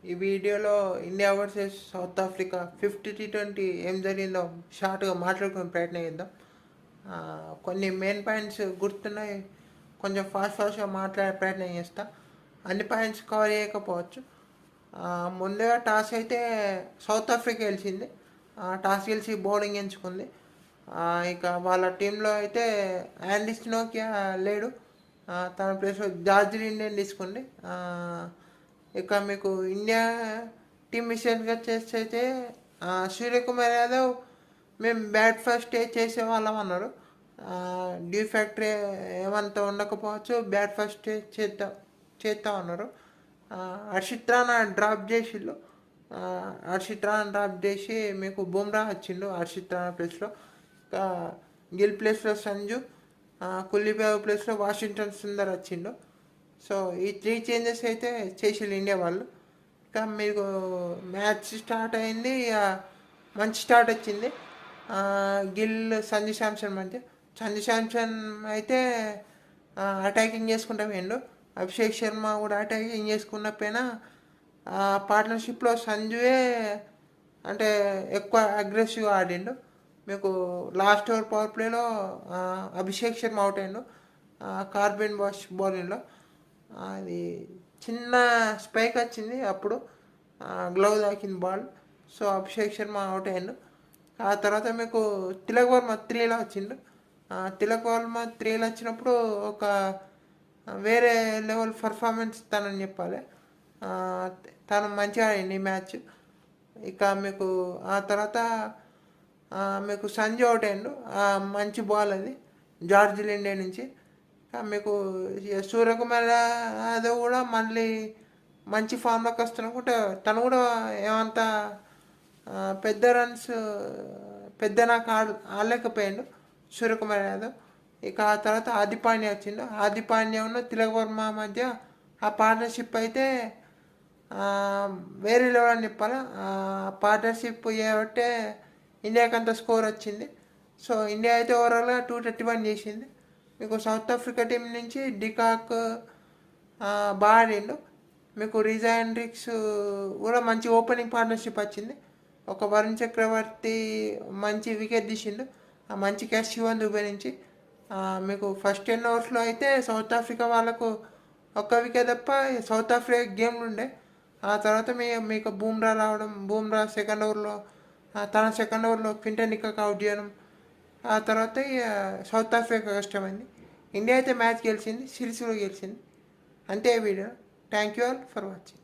ఈ వీడియోలో India versus south Africa 50-20 ఏం జరిగిందో షార్ట్గా మాట్లాడుకునే ప్రయత్నం చేద్దాం. కొన్ని మెయిన్ పాయింట్స్ గుర్తున్నాయి, కొంచెం ఫాస్ట్గా మాట్లాడే ప్రయత్నం చేస్తా. అన్ని పాయింట్స్ కవర్ చేయకపోవచ్చు. ముందుగా టాస్ అయితే సౌత్ ఆఫ్రికా గెలిచింది. టాస్ గెలిచి బౌలింగ్ ఎంచుకుంది. ఇక వాళ్ళ టీంలో అయితే యాండిస్ నోకియా లేడు. తన ప్లేస్లో జార్జ్ లిండెన్ తీసుకుంది. ఇక మీకు ఇండియా టీం విషయానికి వచ్చేస్తే సూర్యకుమార్ యాదవ్ మేము బ్యాట్ ఫస్ట్ చేసేవాళ్ళం అన్నారు. డ్యూ ఫ్యాక్టరీ ఏమంతా ఉండకపోవచ్చు, బ్యాట్ ఫస్ట్ చేస్తాం అన్నారు. హర్షిత్ రాణా డ్రాప్ చేసిళ్ళు. హర్షిత్ రాణా డ్రాప్ చేసి మీకు బుమ్రా వచ్చిండు హర్షిత్ రాణా ప్లేస్లో. ఇంకా గిల్ ప్లేస్లో సంజు, కుల్లీబాబు ప్లేస్లో వాషింగ్టన్ సుందర్ వచ్చిండు. సో ఈ 3 చేంజెస్ అయితే చేసిళ్ళు ఇండియా వాళ్ళు. ఇంకా మీకు మ్యాచ్ స్టార్ట్ అయింది, మంచి స్టార్ట్ వచ్చింది. గిల్ సంజు శాంసన్ మధ్య. సంజు శాంసన్ అయితే అటాకింగ్ చేసుకుంటా పోయిండు. అభిషేక్ శర్మ కూడా అటాకింగ్ చేసుకున్న పైన పార్ట్నర్షిప్లో సంజువే అంటే ఎక్కువ అగ్రెసివ్గా ఆడిండు. మీకు లాస్ట్ ఓవర్ పవర్ ప్లేలో అభిషేక్ శర్మ అవుట్ అయ్యిండు కార్బిన్ బాష్ బౌలింగ్లో. అది చిన్న స్పైక్ వచ్చింది, అప్పుడు గ్లవ్ తాకింది ball. So Abhishek Sharma out అయ్యిండు. ఆ తర్వాత మీకు తిలక్ వర్మ 3లో వచ్చిండు. తిలక్ వర్మ 3లో వచ్చినప్పుడు ఒక వేరే లెవెల్ పర్ఫార్మెన్స్ తనని చెప్పాలి. తను మంచిగా ఆడింది ఈ మ్యాచ్. ఇక మీకు ఆ తర్వాత మీకు సంజు అవుట్ అయ్యిండు. మంచి బాల్ అది జార్జ్ లిండే నుంచి. మీకు సూర్యకుమార్ యాదవ్ కూడా మళ్ళీ మంచి ఫామ్లోకి వస్తున్నకుంటే తను కూడా ఏమంతా పెద్ద రన్స్ నాకు ఆడలేకపోయాడు సూర్యకుమార్ యాదవ్. ఇక ఆ తర్వాత ఆదిపాండ్య వచ్చిండు. ఆదిపాండ్య ఉన్న తిలక్ వర్మ మధ్య ఆ పార్ట్నర్షిప్ అయితే వేరే లెవెల్ అని చెప్పాలి. పార్ట్నర్షిప్ చేయబట్టే ఇండియాకి అంత స్కోర్ వచ్చింది. సో ఇండియా అయితే ఓవరాల్గా 231 చేసింది. మీకు సౌత్ ఆఫ్రికా టీం నుంచి డికాక్ బాగా ఆడిండు. మీకు రిజా హెండ్రిక్స్ కూడా మంచి ఓపెనింగ్ పార్ట్నర్షిప్ వచ్చింది. ఒక వరుణ్ చక్రవర్తి మంచి వికెట్ తీసిండు, మంచి క్యాచ్ శివన్ దుబే నుంచి. మీకు ఫస్ట్ 10 ఓవర్స్లో అయితే సౌత్ ఆఫ్రికా వాళ్ళకు ఒక్క వికెట్ తప్ప సౌత్ ఆఫ్రికా గేమ్లు ఉండే. ఆ తర్వాత మీకు బూమ్రా రావడం, బూమ్రా తన సెకండ్ ఓవర్లో క్వింటన్ డికాక్ అవుట్ చేయడం. ఆ తర్వాత సౌత్ ఆఫ్రికా కష్టమైంది. ఇండియా అయితే మ్యాచ్ గెలిచింది, సిరీస్ కూడా గెలిచింది. అంతే video. Thank you all for watching.